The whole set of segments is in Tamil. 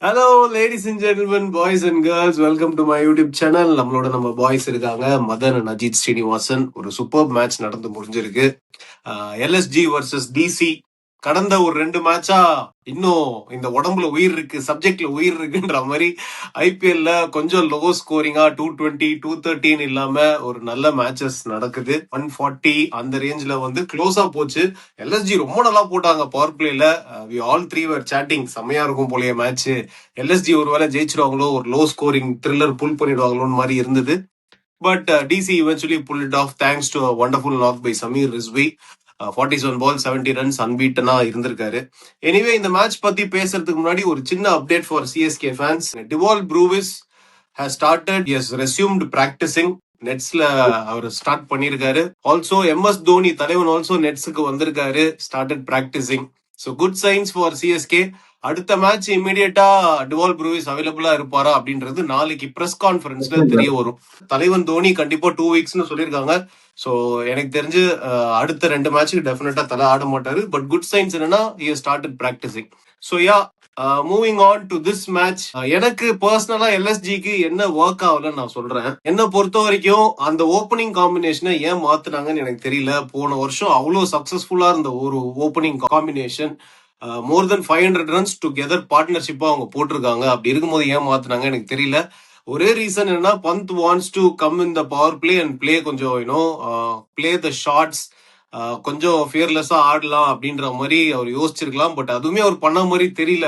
Hello ladies and gentlemen, boys and girls, welcome to my YouTube channel. நம்ம பாய்ஸ் இருக்காங்க, மதன் அண்ட் அஜித் ஸ்ரீனிவாசன். ஒரு சூப்பர் மேட்ச் நடந்து முடிஞ்சிருக்கு. LSG versus DC. கடந்த ஒரு 2 மேட்சா இன்னும் இந்த உடம்புல உயிர் இருக்கு, சப்ஜெக்ட்ல உயிர் இருக்குன்ற மாதிரி ஐபிஎல்ல கொஞ்சம் லோ ஸ்கோரிங்கா 220 213 இல்லாம ஒரு நல்ல மேட்சஸ் நடக்குது. 140 அந்த ரேஞ்ச்ல வந்து க்ளோஸா போச்சு. எல்எஸ்ஜி ரொம்ப நல்லா போட்டாங்க பவர் பிளேல. We all three were chatting, செம்மையா இருக்கும் போலயே மேட்ச். எல்எஸ்ஜி ஒருவேளை ஜெயிச்சிருவாங்களோ, ஒரு லோ ஸ்கோரிங் த்ரில்லர் புல் பண்ணிடுவாங்களோன்னு மாதிரி இருந்தது. But DC eventually pulled it off thanks to a wonderful knock by Samir Rizvi. 47 balls 70 runs அன்பீட்டனா இருந்திருக்காரு. எனிவே இந்த மேட்ச் பத்தி பேசுறதுக்கு முன்னாடி ஒரு சின்ன update for CSK fans. Dewald Brevis has started, he has resumed practicing. நெட்ஸ்ல அவர் ஸ்டார்ட் பண்ணிருக்காரு. ஆல்சோ எம்எஸ் தோனி தலைவன் ஆல்சோ நெட்ஸுக்கு வந்திருக்காரு, started practicing. So good signs for CSK. அடுத்த மேட்ச் இமீடியட்டா டிவால் ப்ரூவிஸ் அவைலபிளா இருப்பாரா அப்படின்றது நாளைக்கு பிரஸ் கான்ஃபரன்ஸ்ல தெரிய வரும். தலைவன் தோனி கண்டிப்பா 2 weeks சொல்லியிருக்காங்க. ஸோ எனக்கு தெரிஞ்சு அடுத்த 2 மேட்சுக்கு டெஃபினட்டா தலை ஆட மாட்டாரு. பட் குட் சைன்ஸ் என்னன்னா he has started practicing. So yeah, moving on to this match. எனக்கு பர்சனலா எல்எஸ்ஜிக்கு என்ன ஒர்க் ஆகலன்னு நான் சொல்றேன். என்ன பொறுத்த வரைக்கும் அந்த ஓப்பனிங் காம்பினேஷனை ஏன் மாத்துனாங்கன்னு எனக்கு தெரியல. போன வருஷம் அவ்வளவு சக்சஸ்ஃபுல்லா இருந்த ஒரு ஓப்பனிங் காம்பினேஷன், மோர் தென் 500 runs டுகெதர் பார்ட்னர்ஷிப்பா அவங்க போட்டிருக்காங்க. அப்படி இருக்கும்போது ஏன் மாத்துனாங்க எனக்கு தெரியல. ஒரே ரீசன் என்னன்னா, Pant wants to come in the power play and play கொஞ்சம் பிளே த ஷார்ட்ஸ், கொஞ்சம் ஃபியர்லெஸ்ஸா ஆடலாம் அப்படின்ற மாதிரி அவர் யோசிச்சிருக்கலாம். பட் அதுவுமே அவர் பண்ண மாதிரி தெரியல.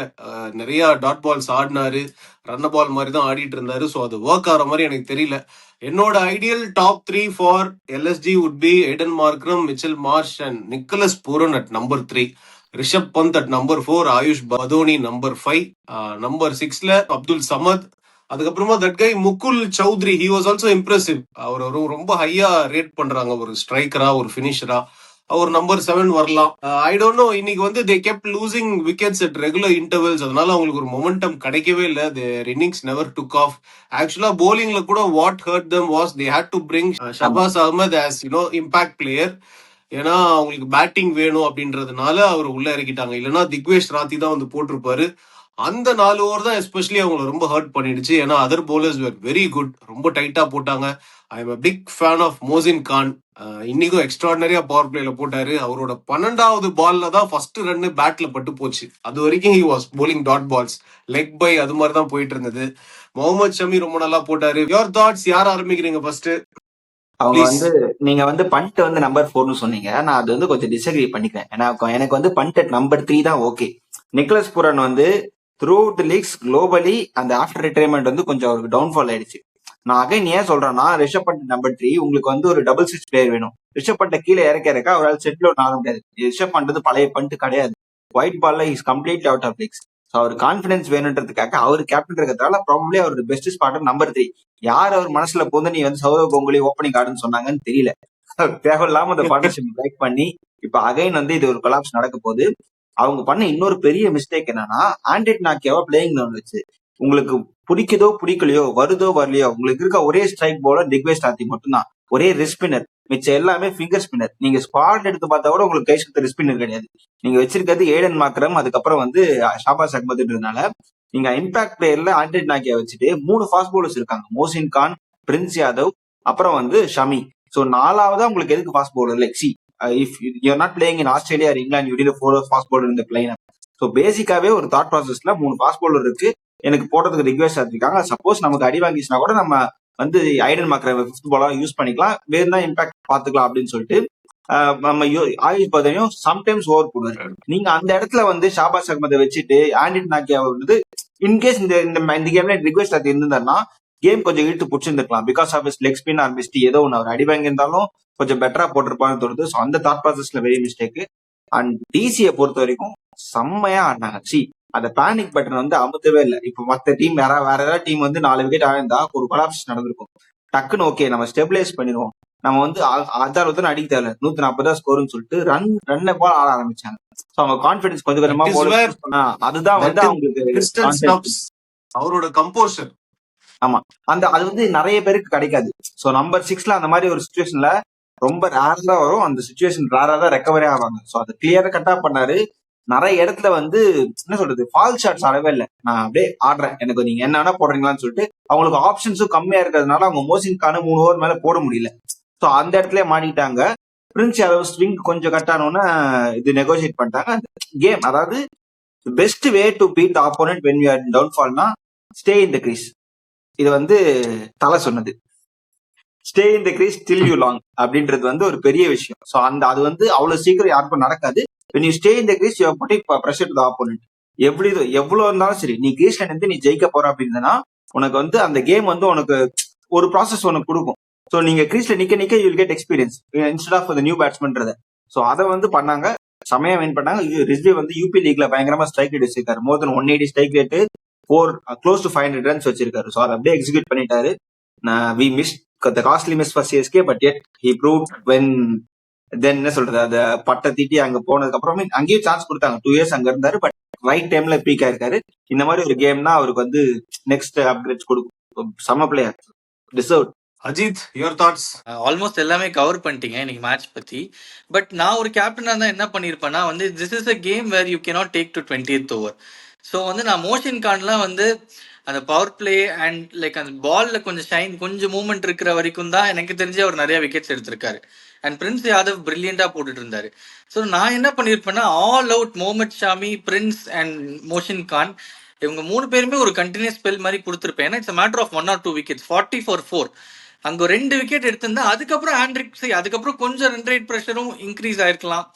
நிறைய டாட் பால்ஸ் ஆடினாரு, ரன் பால் மாதிரி தான் ஆடிட்டு இருந்தாரு. ஸோ அது ஒர்க் ஆகிற மாதிரி எனக்கு தெரியல. என்னோட ideal top 3 for LSG would be Aiden Markram, Mitchell Marsh and Nicholas Pooran at number 3, Rishabh Pant at number 4, Ayush Badoni number 5, number 6ல அப்துல் சமத். அதுக்கப்புறமா that guy Mukul Choudhary, he was also impressive. அவர் ரொம்ப ஹையா ரேட் பண்றாங்க ஒரு ஸ்ட்ரைக்கரா, ஒரு பினிஷரா. அவர் நம்பர் 7 வரலாம். ஐ டோன்ட் நோ, இன்னைக்கு வந்து they kept losing wickets at regular intervals. அதனால அவங்களுக்கு ஒரு மொமெண்டம் கிடைக்கவே இல்லை. Their innings never took off. ஆக்சுவலா போலிங்ல கூட what hurt them was they had to bring Shahbaz Ahmed as impact player. ஏன்னா அவங்களுக்கு பேட்டிங் வேணும் அப்படின்றதுனால அவர் உள்ள இறக்கிட்டாங்க. இல்லைன்னா திக்வேஷ் ராத்தி தான் வந்து போட்டிருப்பாரு. அந்த 4 ஓவர் தான் எஸ்பெஷலி அவங்களை ரொம்ப ஹர்ட் பண்ணிடுச்சு. ஏன்னா other bowlers were very good, ரொம்ப டைட்டா போட்டாங்க. I am a big fan of Mohsin Khan. இன்னைக்கும் எக்ஸ்ட்ராடனரியா பவர் பிளேல போட்டாரு. அவரோட 12வது பால்ல தான் ஃபர்ஸ்ட் ரன் பேட்ல பட்டு போச்சு. அது வரைக்கும் he was bowling dot balls, leg bye அது மாதிரி தான் போயிட்டு இருந்தது. முகமது ஷமி ரொம்ப நல்லா போட்டாரு. யோர் தாட்ஸ், யார் ஆரம்பிக்கிறீங்க ஃபர்ஸ்ட்? அவங்க நீங்க பண்ட் நம்பர் 4னு சொன்னீங்க. நான் அது கொஞ்சம் டிஸ்அக்ரி பண்ணிக்கிறேன். ஏன்னா எனக்கு பண்ட் அட் நம்பர் 3 தான் okay. Nicholas Pooran through the leagues globally அந்த ஆஃப்டர் ரிட்டையர்மெண்ட் கொஞ்சம் அவருக்கு டவுன்ஃபால் ஆயிடுச்சு. நான் அகைன் ஏன் சொல்றேன்னா, ரிஷப் பண்ட் நம்பர் 3 உங்களுக்கு ஒரு டபுள் ஸ்விட்ச் பிளேயர் வேணும். ரிஷப் பண்ட கீழே இறக்க அவரால் செட்டில் ஒன்று ஆக முடியாது. ரிஷப் பண்ட் பழைய பண்ட் கிடையாது. ஒயிட் பால்ல is completely out of leagues. அவர் கான்பிடன்ஸ் வேணுன்றதுக்காக அவர் கேப்டன் இருக்கிறதால ப்ராபப்ளி அவர் பெஸ்ட் ஸ்பாட் நம்பர் 3. யார் அவர் மனசுல போந்து நீ சௌரவ் கங்குலி ஓப்பனிங் ஆடுன்னு சொன்னாங்கன்னு தெரியல. தேவையில்லாம அந்த பார்ட்னர்ஷிப் பிரேக் பண்ணி இப்ப அகைன் இது ஒரு கொலாப்ஸ் நடக்க போகுது. அவங்க பண்ண இன்னொரு பெரிய மிஸ்டேக் என்னன்னா, ஆண்ட்ரிட் நாக்கியாவா பிளேயிங் வச்சு, உங்களுக்கு பிடிக்குதோ பிடிக்கலையோ, வருதோ வரலையோ, உங்களுக்கு இருக்க ஒரே ஸ்ட்ரைக் பவுலர் திக்வேஷ் ராத்தி மட்டும்தான். ஒரே ரிஸ்க் ஸ்பின்னர், மிச்சம் எல்லாமே ஃபிங்கர் ஸ்பின்னர். நீங்க ஸ்குவாட் எடுத்து பார்த்தா கூட உங்களுக்கு கை சுத்த ரிஸ்க் ஸ்பின்னர் கிடையாது. நீங்க வச்சிருக்கிறது ஏடன் மார்க்ரம், அதுக்கப்புறம் ஷாபாஸ் அஹ்மதுன்றதுனால நீங்க இம்பாக்ட் பிளேயர்ல ஆண்ட்ரிட் நாக்கியா வச்சுட்டு 3 ஃபாஸ்ட் பவுலர்ஸ் இருக்காங்க. மோசின் கான், பிரின்ஸ் யாதவ், அப்புறம் ஷமி. ஸோ 4வதா உங்களுக்கு எதுக்கு fast bowler? Like C, if you're not playing in Australia or England, you need a 4 fast bowler in the lineup. So பேசிக்காவே ஒரு தாட் ப்ராசஸ்ல 3 ஃபாஸ்ட் பவுலர் இருக்கு. எனக்கு போட்டதுக்கு ரிக்வெஸ்ட் ஆயிருக்காங்க. சப்போஸ் நமக்கு அடி வாங்கிச்சுனா கூட நம்ம ஐடன் மார்க்ரம் 5th பாலா யூஸ் பண்ணிக்கலாம், வேறுதான் இம்பாக்ட் பாத்துக்கலாம் அப்படின்னு சொல்லிட்டு நம்ம ஆயுஷ் பதனையும் சம்டைம்ஸ் ஓவர் போடுவாரு. நீங்க அந்த இடத்துல ஷாபாஸ் அஹ்மதை வச்சுட்டு ஆண்ட்ரிட் நாக்கியா இன்கேஸ் இந்த கேம்ல ரிக்வெஸ்ட் ஆத்தி இருந்திருந்தாருன்னா கேம் கொஞ்சம் இழுத்து பிடிச்சிருந்துருக்கலாம். Because of his leg spin are missed, ஏதோ ஒன்று அவர் அடி வாங்கியிருந்தாலும் கொஞ்சம் பெட்டரா போட்டிருப்பான்னு தோணுது. ஸோ அந்த தாட் ப்ராசஸ்ல வெரி மிஸ்டேக். அண்ட் டிசியை பொறுத்த வரைக்கும் செம்மையா ஆடினாங்க. அந்த பேனிக் பட்டன் அமுத்தவே இல்லை. இப்போ மற்ற டீம் வேற ஏதாவது டீம் 4 விக்கெட் ஆயிருந்தா ஒரு கொலாப்ஸ் நடந்திருக்கும். டக்குன்னு ஓகே நம்ம ஸ்டெபிலைஸ் பண்ணிடுவோம், நம்ம அதால் அடிக்க தேவை, 140 ஸ்கோர்னு சொல்லிட்டு ரன்னை போல ஆட ஆரம்பிச்சாங்க. ஸோ அவங்க கான்பிடன்ஸ் கொஞ்சம் கொஞ்சமா அதுதான் அவங்களுக்கு அவரோட கம்போசர். ஆமா, அது நிறைய பேருக்கு கிடைக்காது. ஸோ நம்பர் 6ல அந்த மாதிரி ஒரு சுச்சுவேஷன்ல ரொம்ப ரேரா வரும். அந்த சுச்சுவேஷன் ரேரா தான் ரெக்கவரே ஆவாங்க. ஸோ அதை கிளியரா கட்டா பண்ணாரு. நிறைய இடத்துல வந்து என்ன சொல்றது ஃபால் ஷாட்ஸ் ஆடவே இல்லை. நான் அப்படியே ஆடுறேன், எனக்கு நீங்க என்ன வேணா போடுறீங்களான்னு சொல்லிட்டு அவங்களுக்கு ஆப்ஷன்ஸும் கம்மியா இருக்கிறதுனால அவங்க மோசின்கான 3 ஓவர் மேல போட முடியல. ஸோ அந்த இடத்துல மாட்டிட்டாங்க. பிரின்ஸ் யாதவ் ஸ்விங் கொஞ்சம் கட் ஆனோன்னா இது நெகோசியேட் பண்ணிட்டாங்க கேம். அதாவது best way to beat the opponent when you are டவுன்ஃபால்னா ஸ்டே இன் த கிரீஸ். இது வந்து தலை சொன்னது. Stay in the crease till you long அப்படின்றது வந்து ஒரு பெரிய விஷயம். ஸோ அந்த அது வந்து அவ்வளவு சீக்கிரம் யாருக்கும் நடக்காது. when you stay in the crease you are putting pressure to the opponent. எவ்வளவு இருந்தாலும் சரி, நீ கிரீஸ்ல இருந்து நீ ஜெயிக்க போற அப்படின்னா உனக்கு வந்து அந்த கேம் வந்து உனக்கு ஒரு ப்ராசஸ் உனக்கு கொடுக்கும். ஸோ நீங்க கிரீஸ்ல நிக்க நிக்க you will get experience instead of the new பேட்ஸ்மேன்றத. ஸோ அதை வந்து பண்ணாங்க, செமையா வின் பண்ணாங்க. ரிஸ்வி வந்து யூபி லீக்ல பயங்கரமா ஸ்ட்ரைக் ரேட் வச்சிருக்காரு. More than 180 strike rate, 4 close to 500 runs வச்சிருக்காரு. ஸோ அதை அப்படியே எக்ஸிக்யூட் பண்ணிட்டாரு. We miss the costly miss for CSK, but yet he proved when then என்ன சொல்றது அந்த பட்டை தீட்டி அங்க போனதுக்கு அப்புறமே அங்கேயும் சான்ஸ் கொடுத்தாங்க. 2 years அங்க இருந்தாரு, பட் ரைட் டைம்ல பீக் ஆயிருக்காரு. இந்த மாதிரி ஒரு கேம்னா அவருக்கு வந்து நெக்ஸ்ட் அப்கிரேட் கொடுக்கும். Some player, deserve. Ajith, your thoughts? Almost எல்லாமே கவர் பண்ணிட்டீங்க இன்னைக்கு மேட்ச் பத்தி. பட் நான் ஒரு கேப்டனா தான் என்ன பண்ணிருப்பேன்னா வந்து this is a game where you cannot take to 20th over. So வந்து நான் மோஷன் கான்லாம் வந்து அந்த பவர் பிளே அண்ட் லைக் அந்த பால்ல கொஞ்சம் ஷைன், கொஞ்சம் மூவ்மெண்ட் இருக்கிற வரைக்கும் தான் எனக்கு தெரிஞ்சு அவர் நிறைய விக்கெட்ஸ் எடுத்திருக்காரு. அண்ட் பிரின்ஸ் யாதவ் பிரில்லியண்டா போட்டுட்டு இருந்தாரு. ஸோ நான் என்ன பண்ணிருப்பேன்னா all out Mohammed Shami, Prince and Mohsin Khan இவங்க 3 பேருமே ஒரு கண்டினியூஸ் ஸ்பெல் மாதிரி கொடுத்துருப்பேன். ஏன்னா it's matter of 1 or 2 wickets, 40 for 4. அங்க 2 விக்கெட் எடுத்திருந்தா அதுக்கப்புறம் ஆண்ட்ரிக் அதுக்கப்புறம் கொஞ்சம் ரன் ரேட் ப்ரெஷரும் இன்க்ரீஸ் ஆயிருக்கலாம்.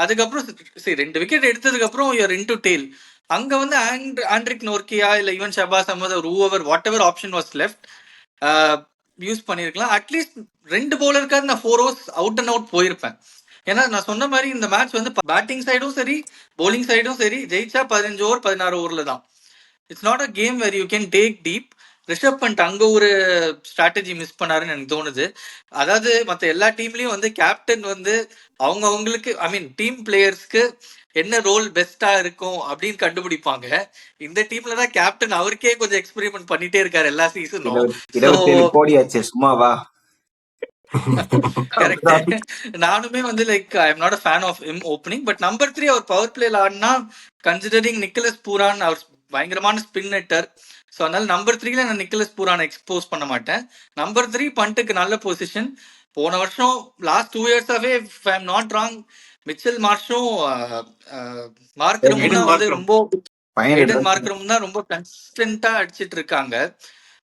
அதுக்கப்புறம் சரி 2 விக்கெட் எடுத்ததுக்கு அப்புறம் யூஆர் இன்டு டெய்ல். அங்க வந்து ஆண்ட்ரிக் நோர்கியா இல்ல ஈவன் ஷபாஸ் அஹமத் ஒரு whoever what ever option was left use பண்ணிருக்கலாம். அட்லீஸ்ட் 2 பவுலருக்காவது நான் 4 overs அவுட் அண்ட் அவுட் போயிருப்பேன். ஏன்னா நான் சொன்ன மாதிரி இந்த மேட்ச் வந்து பேட்டிங் சைடும் சரி பவுலிங் சைடும் சரி ஜெயிச்சா 15 over 16 overல தான். It's not a game where you can take deep. Rishabh Pant அங்க ஒரு ஸ்ட்ராட்டஜி மிஸ் பண்ணாருன்னு எனக்கு தோணுது. அதாவது மற்ற எல்லா டீம்லயும் வந்து கேப்டன் வந்து அவங்களுக்கு ஐ மீன் டீம் பிளேயர்ஸ்க்கு என்ன ரோல் பெஸ்டா இருக்கும் அப்படின்னு கண்டுபிடிப்பாங்க. இந்த டீம்ல தான் கேப்டன் அவருக்கே கொஞ்சம் எக்ஸ்பெரிமெண்ட் பண்ணிட்டே இருக்காரு எல்லா சீசனும். 27 கோடி ஆச்சு சும்மாவா? கரெக்ட். நானுமே வந்து like I am not a fan of him opening, but number 3 அவர் பவர் பிளேல ஆடினா கன்சிடரிங் நிக்கலஸ் பூரான் அவர் பயங்கரமான ஸ்பின் நெட்டர். ஸோ அதனால நம்பர் 3ல நான் நிக்கலஸ் பூரான் எக்ஸ்போஸ் பண்ண மாட்டேன். நம்பர் 3 பண்ட்டுக்கு நல்ல பொசிஷன். போன வருஷம் லாஸ்ட் 2 yearsஆவே if I am not wrong Mitchell மார்ஷும் மார்க்கரும் வந்து ரொம்ப ஏடன் மார்க்கரும் தான் ரொம்ப கன்சிஸ்டன்டா அடிச்சிட்டு இருக்காங்க.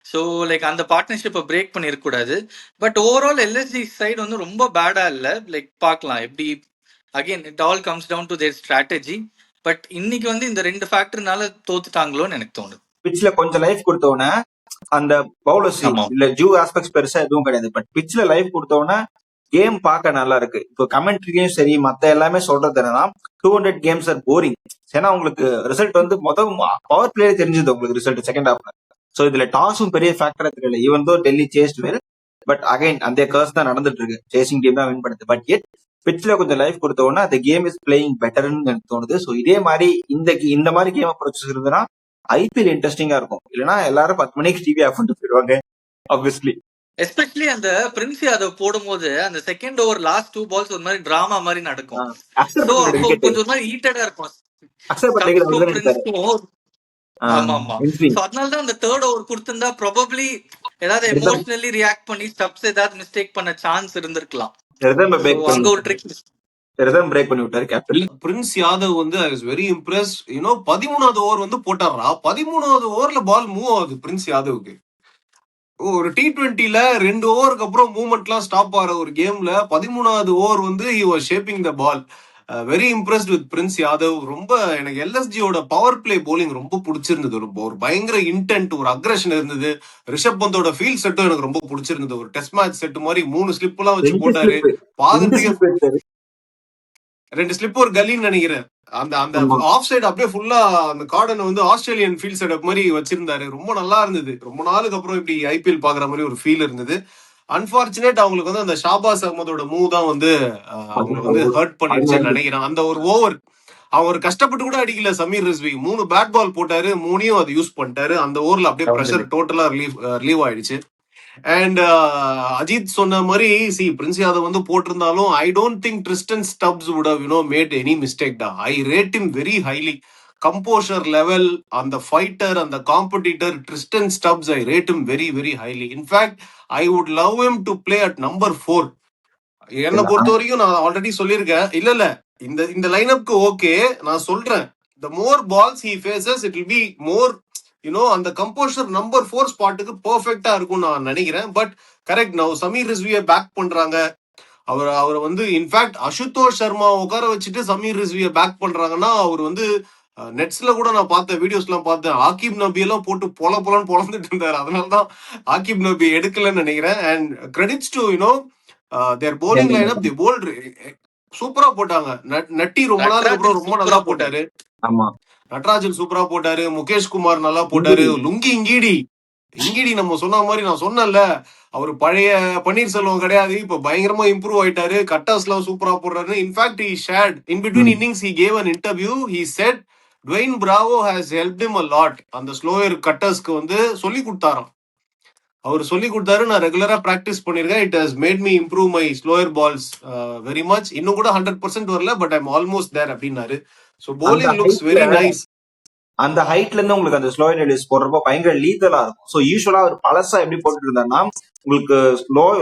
ஸோ லைக் அந்த பார்ட்னர்ஷிப்பை பிரேக் பண்ணிருக்கூடாது. பட் ஓவரால் எல்எஸ்ஜி சைடு வந்து ரொம்ப பேடா இல்லை. லைக் பார்க்கலாம் எப்படி. Again it all comes down to their strategy. But இன்னைக்கு வந்து இந்த 2 ஃபேக்டர்னால தோத்துட்டாங்களோன்னு எனக்கு தோணுது. பிட்ச்ல கொஞ்சம் லைஃப் கொடுத்தோன்னே அந்த பவுலர்ஸ் இல்ல ஜூ ஆஸ்பெக்ட்ஸ் பெருசா எதுவும் கிடையாது. பட் பிட்ச்ல லைஃப் கொடுத்தோன்னே கேம் பார்க்க நல்லா இருக்கு. இப்போ கமெண்ட்ரியும் சரி மத்த எல்லாமே சொல்றது என்னன்னா 200 games ஆர் போரிங். ஏன்னா உங்களுக்கு ரிசல்ட் வந்து பவர் பிளேயே தெரிஞ்சது உங்களுக்கு ரிசல்ட் செகண்ட் ஹாஃப்ல. சோ இதுல டாஸும் பெரிய ஃபேக்டரா தெரியல. Even though Delhi chaste well, but again அந்த கர்ஸ் தான் நடந்துட்டு இருக்கு. சேசிங் டீம் தான் வின் பண்ணுது. பட் எட் பிட்ச்ல கொஞ்சம் லைஃப் கொடுத்தோன்னா அந்த கேம் இஸ் பிளேயிங் பெட்டர்னு எனக்கு தோணுது. ஸோ இதே மாதிரி இந்த மாதிரி கேம் அப்ரோச் இருந்ததுன்னா ஐபிஎல் இன்ட்ரெஸ்டிங்கா இருக்கும். இல்லைன்னா எல்லாரும் 10 மணிக்கு டிவி ஆஃப் பண்ணிட்டு போயிடுவாங்க ஆப்வியஸ்லி. எஸ்பெஷலி அந்த பிரின்ஸ் யாதவ் போடும்போது அந்த செகண்ட் ஓவர் லாஸ்ட் 2 balls ஒரு மாதிரி டிராமா மாதிரி நடக்கும். ஸோ அப்போ கொஞ்சம் ஒரு மாதிரி ஹீட்டடா இருக்கும். ஆமா ஆமா. சோ அதனாலதான் அந்த 3rd over கொடுத்திருந்தா ப்ராபபிலி ஏதாவது எமோஷனலி ரியாக்ட் பண்ணி ஸ்டப்ஸ் ஏதாவது மிஸ்டேக் பண்ண சான்ஸ் இருந்திருக்கலாம். அங்க ஒரு ட்ரிக் பிரேக் பண்ணி விட்டாரு கேப்டன். பிரின்ஸ் யாதவ் வந்து ஐ வாஸ் வெரி இம்ப்ரெஸ். 13வது ஓவர் வந்து போட்டாரா. 13வது ஓவர்ல பால் மூவ் ஆகுது பிரின்ஸ் யாதவுக்கு. ஒரு T20ல 2 ஓவருக்கு அப்புறம் மூவ்மெண்ட்லாம் ஸ்டாப் ஆகிற ஒரு கேம்ல 13வது ஓவர் வந்து he was shaping the ball. Very impressed with Prince Yadav. ரொம்ப எனக்கு எல்எஸ்ஜியோட பவர் பிளே போலிங் ரொம்ப பிடிச்சிருந்தது. ஒரு பயங்கர இன்டென்ட், ஒரு அக்ரஷன் இருந்தது. ரிஷப் பந்தோட ஃபீல்ட் செட்டும் எனக்கு ரொம்ப பிடிச்சிருந்தது. ஒரு டெஸ்ட் மேட்ச் செட் மாதிரி 3 ஸ்லிப் எல்லாம் வச்சு போட்டாரு. பாதத்தையும் 2 ஸ்லிப் ஒரு கலின்னு நினைக்கிறேன். அந்த ஆஃப் சைடு அப்படியே ஃபுல்லா அந்த கார்டன் வந்து ஆஸ்திரேலியன் ஃபீல்ட் செட்டப் மாதிரி வச்சிருந்தாரு. ரொம்ப நல்லா இருந்தது. ரொம்ப நாளுக்கு அப்புறம் இப்படி ஐபிஎல் பாக்குற மாதிரி ஒரு ஃபீல் இருந்தது. அன்பார்ச்சுனேட் அவங்களுக்கு வந்து அந்த ஷாபாஸ் அஹமதோட மூவ் தான் வந்து அவங்களுக்கு வந்து ஹர்ட் பண்ணிடுச்சுன்னு நினைக்கிறேன். அந்த ஒரு ஓவர் அவர் கஷ்டப்பட்டு கூட அடிக்கல. சமீர் ரிஸ்வி 3 பேட் பால் போட்டாரு, 3ஐயும் அது யூஸ் பண்ணிட்டாரு. அந்த ஓவர்ல அப்படியே ப்ரெஷர் டோட்டலா ரிலீவ் ஆயிடுச்சு. அண்ட் அஜித் சொன்ன மாதிரி பிரின்ஸ் யாதவ் வந்து போட்டிருந்தாலும் I don't think Tristan Stubbs would have made any mistake டா. I rate him very highly. Composure level, அந்த ஃபைட்டர், அந்த competitor Tristan Stubbs I rate him very very highly. In fact I would love him to play at number 4. என்னை பொறுத்த வரைக்கும் நான் ஆல்ரெடி சொல்லியிருக்கேன். இல்ல இல்ல, இந்த இந்த லைனப்க்கு ஓகே, நான் சொல்றேன். The more balls he faces it will be more அந்த கம்போஷர் நம்பர் 4 ஸ்பாட்டுக்கு பெர்ஃபெக்டா இருக்கும் நான் நினைக்கிறேன். பட் கரெக்ட், நவ் சமீர் ரிஸ்வியை பேக் பண்றாங்க. அவரை வந்து இன்ஃபேக்ட் அசுதோஷ் சர்மா உட்கார வச்சுட்டு சமீர் ரிஸ்வியை பேக் பண்றாங்கன்னா, அவர் வந்து நெட்ஸ்ல கூட நான் பார்த்தேன், வீடியோஸ் எல்லாம் பார்த்தேன், ஆகிப் நபி எல்லாம் போட்டு பொலன்னு பொழந்துட்டு இருந்தாரு. அதனாலதான் ஆகிப் நபி எடுக்கலன்னு நினைக்கிறேன். And credits to their bowling line up, the bowled சூப்பரா போட்டாங்க. நட்டி ரொம்ப நாளுக்கு அப்புறம் ரொம்ப நல்லா போட்டாரு. ஆமா, நடராஜன் சூப்பரா போட்டாரு. முகேஷ் குமார் நல்லா போட்டாரு. லுங்கி இங்கிடி நம்ம சொன்ன மாதிரி நான் சொன்னேன்ல, அவர் பழைய பன்னீர்செல்வம் கிடையாது, இப்ப பயங்கரமா இம்ப்ரூவ் ஆயிட்டாரு. கட்டர்ஸ் எல்லாம் சூப்பரா போடுறாரு. In fact he shared in between innings, he gave an interview, he said Dwayne Bravo has helped him a lot. அந்த ஸ்லோயர் கட்டர்ஸ்க்கு வந்து சொல்லி கொடுத்தாராம். அவர் சொல்லி கொடுத்தாரு, நான் ரெகுலரா பிராக்டிஸ் பண்ணிருக்கேன். It has made me improve my slower balls very much. இன்னும் கூட 100% வரல, பட் ஐம் ஆல்மோஸ்ட் தேர் அப்படின்னாரு. So bowling looks very nice. அந்த ஹைட்ல இருந்து உங்களுக்கு அந்த ஸ்லோயர் ரிலீஸ் போடுறப்போ பயங்கர லீதலா இருக்கும். ஸோ யூஸ்வலா ஒரு பழசா எப்படி போட்டுட்டு இருந்தாருன்னா, உங்களுக்கு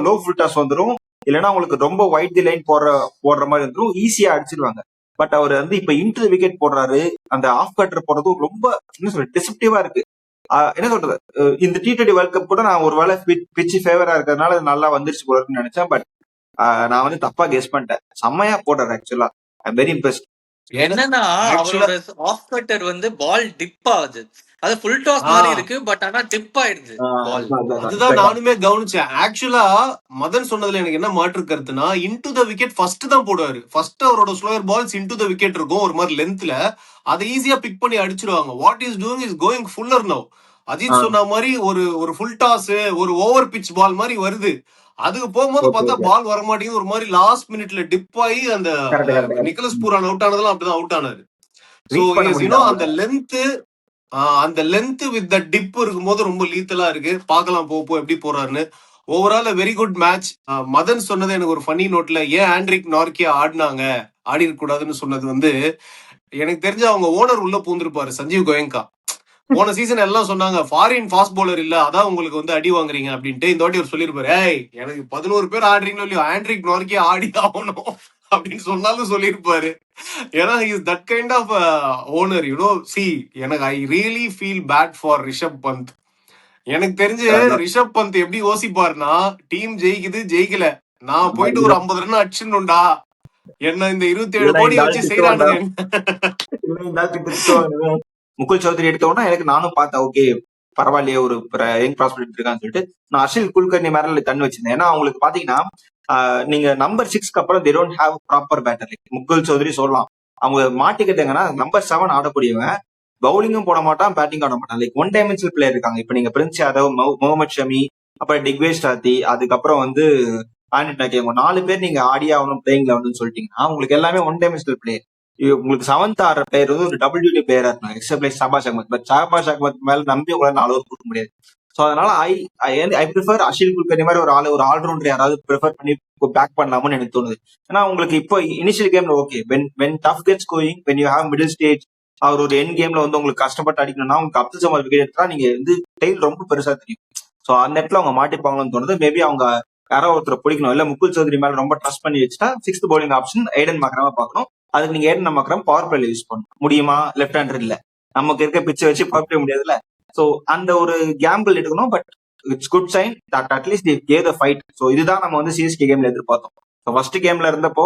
லோ ஃபுல் டாஸ் வந்துடும், இல்லைன்னா உங்களுக்கு ரொம்ப வைட் தி லைன் போடுற மாதிரி வந்துடும், ஈஸியா அடிச்சிருவாங்க. பட் அவர் வந்து இப்ப இன்டு விக்கெட் போடுறாரு, அந்த ஆஃப் கட்டர் போடுறதும் ரொம்ப என்ன சொல்றது டிசப்டிவா இருக்கு. என்ன சொல்றது, இந்த T20 வேர்ல்ட் கப் கூட நான் ஒருவேளை பிச்சு ஃபேவரா இருக்கிறதுனால அது நல்லா வந்துருச்சு போல இருக்குன்னு நினைச்சேன். பட் நான் வந்து தப்பா கெஸ் பண்ணிட்டேன். செம்மையா போடுறாரு ஆக்சுவலா. I very impressed. என்னன்னா அவரோட ஆஃப் கட்டர் வந்து பால் டிப் ஆகுது, அது ஃபுல் டாஸ் மாதிரி இருக்கு, பட் ஆனா டிப் ஆயிடுது பால். அதுதான் நானுமே கவனிச்சேன். ஆக்சுவலா மதன் சொன்னதுல எனக்கு என்ன மாற்று கருத்துனா, இன்டு த விக்கெட் ஃபர்ஸ்ட் தான் போடுவாரு. ஃபர்ஸ்ட் அவரோட slower balls into the wicket இருக்கும் ஒரு மாதிரி லென்த்ல, அதை ஈஸியா பிக் பண்ணி அடிச்சிருவாங்க. What is doing is going fuller now. Ajith சொன்ன மாதிரி ஒரு ஃபுல் டாஸ், ஒரு ஓவர் பிச் பால் மாதிரி வருது. அதுக்கு போகும்போது பார்த்தா பால் வர மாட்டேங்குது. ஒரு மாதிரி லாஸ்ட் மினிட்ல டிப் ஆகி அந்த நிக்கலஸ் பூரான் அவுட் ஆனதெல்லாம் அப்படிதான் அவுட் ஆனாரு. ஸோ அந்த லென்த் வித் த டிப் இருக்கும்போது ரொம்ப லீத்தலா இருக்கு. பார்க்கலாம் போப்போ எப்படி போறாருன்னு. Overall very good match. Madan சொன்னது எனக்கு ஒரு ஃபன்னி நோட்ல, ஏன் ஆண்ட்ரிக் நார்க்கியா ஆடி இருக்க கூடாதுன்னு சொன்னது வந்து, எனக்கு தெரிஞ்ச அவங்க ஓனர் உள்ள பூந்திருப்பாரு, சஞ்சீவ் கோயங்கா. போன சீசன் எல்லாம் சொன்னாங்க ஃபாரின் ஃபாஸ்ட் பவுலர் இல்ல, அதான் உங்களுக்கு வந்து அடி வாங்குறீங்க அப்படின்ட்டு. இந்த வாட்டி அவர் சொல்லியிருப்பாரு, ஏய் எனக்கு 11 பேர் ஆடுறீங்களோ இல்லையோ, ஆண்ட்ரிக் நார்க்கியா ஆடி ஆகணும் அப்படின்னு சொன்னாலும் சொல்லியிருப்பாரு. ஏன்னா is that kind of owner. எனக்கு I really feel bad for Rishabh Pant. எனக்கு தெரிஞ்சு ரிஷப் பந்த் எப்படி யோசிப்பாருன்னா, டீம் ஜெயிக்குது ஜெயிக்கல, நான் போயிட்டு ஒரு 50 ரன் அடிச்சுடா, என்ன இந்த 27 கோடி வச்சு செய்யறானுங்க. முகுல் சௌத்ரி எடுத்தோன்னா எனக்கு நானும் பார்த்தேன், ஓகே பரவாயில்லையே ஒரு யங் ப்ராஸ்பெக்ட் இருக்கான்னு சொல்லிட்டு நான் அர்ஷில் குல்கர்னி மேல கண் வச்சிருந்தேன். ஏன்னா அவங்களுக்கு பாத்தீங்கன்னா நீங்க நம்பர் 6க்கு அப்புறம் they don't have proper batter. Mukul Choudhary சொல்லலாம், அவங்க மாட்டிக்கிட்டாங்கன்னா நம்பர் 7 ஆடக்கூடியவன், பவுலிங்கும் போட மாட்டான், பேட்டிங் ஆட மாட்டான். லைக் ஒன் டைமென்ஷனல் பிளேயர் இருக்காங்க. இப்ப நீங்க பிரின்ஸ் யாதவ், முகமது ஷமி, அப்புறம் டிக்வேஷ் ராத்தி, அதுக்கப்புறம் வந்து ஆண்ட்ரிக் நார்க்கியா, 4 பேர் நீங்க ஆடி ஆகணும் பிளேயிங் லெவல்னு சொல்லிட்டீங்கன்னா உங்களுக்கு எல்லாமே ஒன் டைமென்ஷனல் பிளேயர். உங்களுக்கு 7th ஆடுற பிளேயர் வந்து ஒரு WD பிளேயரா இருக்காங்க, except like Shahbaz Ahmed. But Shahbaz Ahmed மேல நம்பி உங்களால 4 ஓவர் கொடுக்க முடியாது. ஸோ அதனால ஐ ப்ரிஃபர் அர்ஷில் குல்கர்னி மாதிரி ஒரு ஆல்ரவுண்டர் யாராவது ப்ரிஃபர் பண்ணி பேக் பண்ணலாம்னு எனக்கு தோணுது. ஏன்னா உங்களுக்கு இப்போ இனிஷியல் கேம்ல okay, when tough gets going, when you have middle stage, அவர் ஒரு எண்ட் கேம்ல வந்து உங்களுக்கு கஷ்டப்பட்டு அடிக்கணும்னா, உங்களுக்கு அப்துல் சமாத் விக்கெட் எடுத்தா நீங்க வந்து டெய்ல் ரொம்ப பெருசா தெரியும். ஸோ அந்த இடத்துல அவங்க மாட்டிப்பாங்கன்னு தோணுது. மேபி அவங்க யாரோ ஒருத்தர் பிடிக்கணும், இல்ல முகுல் சௌத்ரி மேல ரொம்ப ட்ரஸ்ட் பண்ணி வச்சுட்டா 6th பவுலிங் ஆப்ஷன் ஏடன் மக்ரமா பார்க்கணும். அதுக்கு நீங்க ஏடன் மக்ரம் பவர் பிளேல யூஸ் பண்ணணும். முடியுமா? லெஃப்ட் ஹேண்டர் இல்ல, நமக்கு இருக்க பிச்சை வச்சு பவர் பிளே முடியாதுல்ல. ஸோ அந்த ஒரு கேம்பிள் எடுக்கணும். But it's good sign that at least they gave the fight. So இதுதான் நம்ம வந்து CSK கேம்ல எதிர்பார்த்தோம். ஸோ ஃபர்ஸ்ட் கேம்ல இருந்தப்போ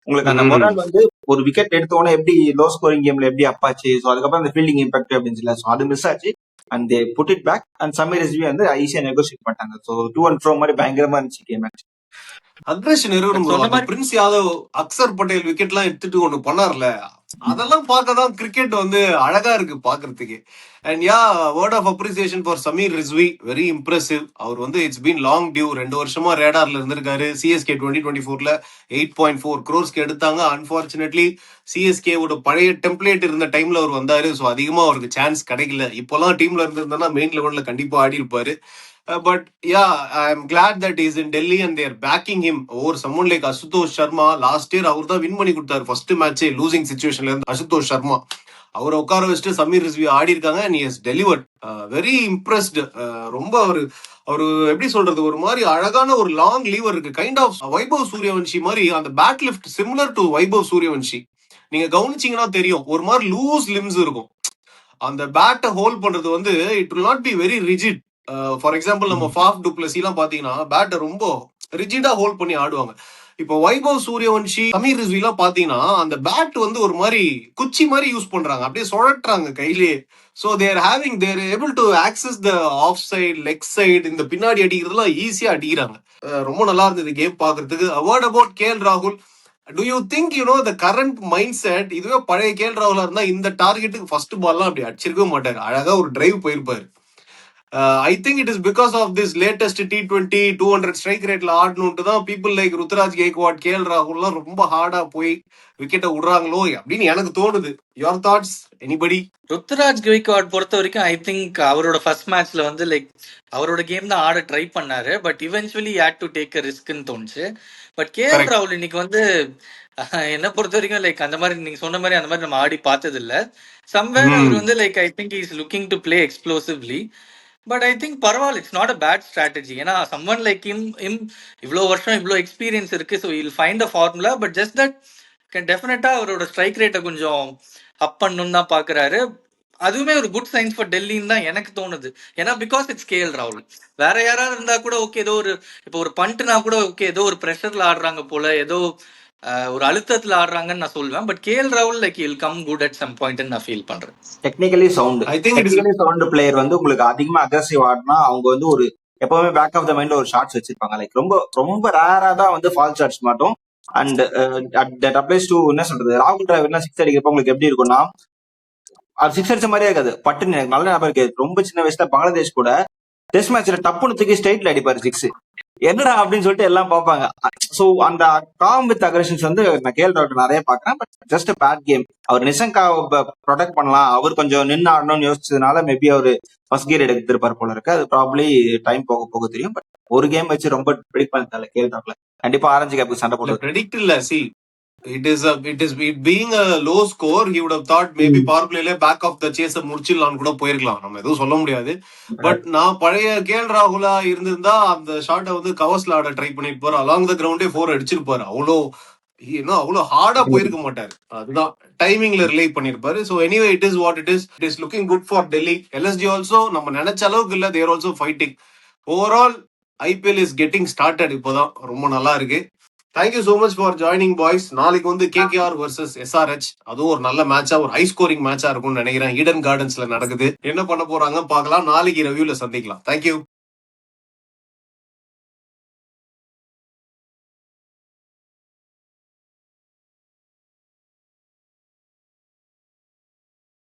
உங்களுக்கு அந்த முதல் வந்து ஒரு விக்கெட் எடுத்தோன்னே எப்படி லோ ஸ்கோரிங் கேம்ல எப்படி அப்பாச்சு, ஸோ அதுக்கப்புறம் அந்த ஃபீல்டிங் இம்பாக்ட் அப்படின்னு சொல்லல, ஸோ அது மிஸ் ஆச்சு. And they put it back and Sameer Rizvi வந்து ஈஸியா நெகோசியேட் பண்ணிட்டாங்க. ஸோ 2 and 4 மாதிரி பயங்கரமா இருந்துச்சு கேம் மேட்ச். அக்ரஷன் இருக்கணும். பிரின்ஸ் யாதவ் அக்சர் பட்டேல் விக்கெட் எல்லாம் எடுத்துட்டு ஒண்ணு பண்ணார்ல, அதெல்லாம் பார்க்கதான் கிரிக்கெட் வந்து அழகா இருக்கு பாக்குறதுக்கு. And word of appreciation for Sameer Rizvi, very impressive. அவர் வந்து இட்ஸ் பீன் லாங் டியூ, 2 வருஷமா ரேடார்ல இருந்திருக்காரு. CSK 2024ல 8.4 crores எடுத்தாங்க. அன்பார்ச்சுனேட்லி CSK ஓட பழைய டெம்ப்ளேட் இருந்த டைம்ல அவர் வந்தாரு. ஸோ அதிகமா அவருக்கு சான்ஸ் கிடைக்கல. இப்பெல்லாம் டீம்ல இருந்திருந்தா மெயின் லெவல்ல கண்டிப்பா ஆடி இருப்பாரு. But yeah, I'm glad that he's in Delhi and they're backing him over someone like Ashutosh Sharma. Last year அவர் தான் வின் பண்ணி கொடுத்தாரு ஃபர்ஸ்ட் மேட்சே லூசிங் சிச்சுவேஷன்ல இருந்து அசுதோஷ் சர்மா. அவரை உட்கார வச்சுட்டு சமீர் ரிஸ்வி ஆடி இருக்காங்க and he has delivered. Very impressed. ரொம்ப அவரு எப்படி சொல்றது, ஒரு மாதிரி அழகான ஒரு லாங் லீவர் இருக்கு, கைண்ட் ஆஃப் வைபவ் சூரியவன்ஷி மாதிரி. அந்த bat lift similar to Vaibhav Suryavanshi. நீங்க கவனிச்சீங்கன்னா தெரியும், ஒரு மாதிரி லூஸ் லிம்ஸ் இருக்கும். அந்த பேட்டை ஹோல்ட் பண்றது வந்து it will not be very rigid. For example நம்ம ஃபாஃப் டுப்ளசி எல்லாம் பாத்தீங்கன்னா பேட்டை ரொம்ப ரிஜிடா ஹோல்ட் பண்ணி ஆடுவாங்க. இப்போ வைபவ் சூரியவன்ஷி, சமீர் ரிஸ்வி எல்லாம் பாத்தீங்கன்னா அந்த பேட் வந்து ஒரு மாதிரி குச்சி மாதிரி யூஸ் பண்றாங்க, அப்படியே சுழட்டுறாங்க கையிலேயே. So they're able to access the off side, leg side, இந்த பின்னாடி அடிக்கிறதுலாம் ஈஸியா அடிக்கிறாங்க. ரொம்ப நல்லா இருந்தது கேம் பாக்குறதுக்கு. வேர்ட் அபவுட் கேஎல் ராகுல், to you think the current mind set, இதுவே பழைய கேஎல் ராகுலா இருந்தா இந்த டார்கெட்டுக்கு ஃபர்ஸ்ட் பால்லாம் அப்படி அடிச்சிருக்கவே மாட்டாரு, அழகா ஒரு டிரைவ் போயிருப்பாரு. I think it is because of this latest T20 200 strike ரேட்ல ஆடணும்ட்டு தான் people like Ruturaj Gaikwad, KL ராகுல்லாம் ரொம்ப ஹார்டா போய் விக்கெட்டை விடுறாங்களோ அப்படின்னு எனக்கு தோணுது. Your thoughts anybody? Ruturaj Gaikwad பொறுத்த வரைக்கும் ஐ திங்க் அவரோட ஃபர்ஸ்ட் மேட்ச்ல வந்து லைக் அவரோட கேம் தான் ஆட ட்ரை பண்ணாரு, but eventually had to take a ரிஸ்க்னு தோணுச்சு. பட் கேஎல் ராகுல் இன்னைக்கு வந்து என்ன பொறுத்த வரைக்கும் லைக் அந்த மாதிரி நீங்க சொன்ன மாதிரி அந்த மாதிரி நம்ம ஆடி பார்த்தது இல்ல. சம்வேர் அவர் வந்து like I think is looking to play explosively. But I think பரவாயில்ல, it's not a bad strategy. ஏன்னா சம்வன் லைக் இம் இவ்வளோ வருஷம் இவ்வளோ எக்ஸ்பீரியன்ஸ் இருக்கு, so he'll find a formula. But just that டெஃபினட்டா அவரோட ஸ்ட்ரைக் ரேட்டை கொஞ்சம் அப் பண்ணணும்னு தான் பாக்குறாரு. அதுவுமே ஒரு குட் சைன்ஸ் ஃபார் டெல்லின்னு தான் எனக்கு தோணுது. ஏன்னா பிகாஸ் இட்ஸ் கேஎல் ராகுல். வேற யாராவது இருந்தா கூட ஓகே, ஏதோ ஒரு இப்போ ஒரு பண்ட்னா கூட ஓகே, ஏதோ ஒரு ப்ரெஷர்ல ஆடுறாங்க போல, ஏதோ ஒரு அழுத்தத்துல ஆடுறாங்கன்னு நான் சொல்லுவேன். பட் கேஎல் ராகுல் like will come good at some point நான் ஃபீல் பண்றேன். Technically sound, I think it is technically sound player வந்து உங்களுக்கு அதிகமா அக்ரெசிவ் ஆடினா அவங்க வந்து ஒரு எப்பவுமே பேக் ஆஃப் த மைண்ட்ல ஒரு ஷாட்ஸ் வச்சிருப்பாங்க. லைக் ரொம்ப ரொம்ப ரேரா தான் வந்து ஃபால் ஷாட்ஸ் மாட்டோம். அண்ட் தட் அப்ளைஸ் டு என்ன சொல்றது, ராகுல் டிராவிட்லாம் சிக்ஸ் அடிக்கிறப்ப உங்களுக்கு எப்படி இருக்கும்னா, அது சிக்ஸ் அடிச்ச மாதிரியே இருக்காது. பட்டுன்னு எனக்கு நல்ல ஞாபகம் இருக்கு, ரொம்ப சின்ன வயசுல பங்களாதேஷ் கூட டெஸ்ட் மேட்ச்ல டப்புன்னு தூக்கி ஸ்ட்ரைட்ல அடிப்பாரு சிக்ஸ். என்னடா அப்படின்னு சொல்லிட்டு எல்லாம் பார்ப்பாங்க. ஸோ அந்த காம் வித் அக்ரெஷன்ஸ் வந்து நான் கேஎல் ராகுல் நிறைய பாக்குறேன். But just bad game. அவர் நிசங்காவை ப்ரொடெக்ட் பண்ணலாம், அவர் கொஞ்சம் நின்று ஆடணும்னு யோசிச்சதுனால மேபி அவர் ஃபர்ஸ்ட் கியர் எடுத்திருப்பார் போல இருக்கு. அது ப்ராப்ளி டைம் போக போக தெரியும். பட் ஒரு கேம் வச்சு ரொம்ப ப்ரெடிக்ட் பண்ணல கேஎல் ராகுல். கண்டிப்பா ஆரஞ்சு கேப்புக்கு சண்டை போடுறது ப்ரெடிக்ட் இல்ல. C it being a low score, he would have thought maybe power playல பேக் ஆஃப் த சேஸ முடிச்சிடலாம்னு கூட போயிருக்கலாம், நம்ம எதுவும் சொல்ல முடியாது. பட் நான் பழைய கேஎல் ராகுலா இருந்திருந்தா அந்த ஷாட்டை வந்து கவர்ஸ்ல ஆட ட்ரை பண்ணிருப்பாரு, அலாங் த கிரவுண்டே 4 அடிச்சிருப்பாரு. அவ்வளோ ஹார்டா போயிருக்க மாட்டாரு, அதுதான் டைமிங்ல ரிலே பண்ணிருப்பாரு. So anyway it is what it is looking good for Delhi. LSG also நம்ம நினைச்ச அளவுக்கு இல்ல, they're also fighting. Overall IPL is getting started, இப்போதான் ரொம்ப நல்லா இருக்கு. Thank you so much for joining boys. நாளைக்கு வந்து கேகேஆர் வர்சஸ் எஸ்ஆர்ஹெச், அதுவும் ஒரு நல்ல மேட்சா, ஒரு ஹை ஸ்கோரிங் மேட்சா இருக்கும்னு நினைக்கிறேன். ஈடன் கார்டன்ஸ்ல நடக்குது. என்ன பண்ண போறாங்க பார்க்கலாம். நாளைக்கு ரிவ்யூல சந்திக்கலாம். தேங்க்யூ.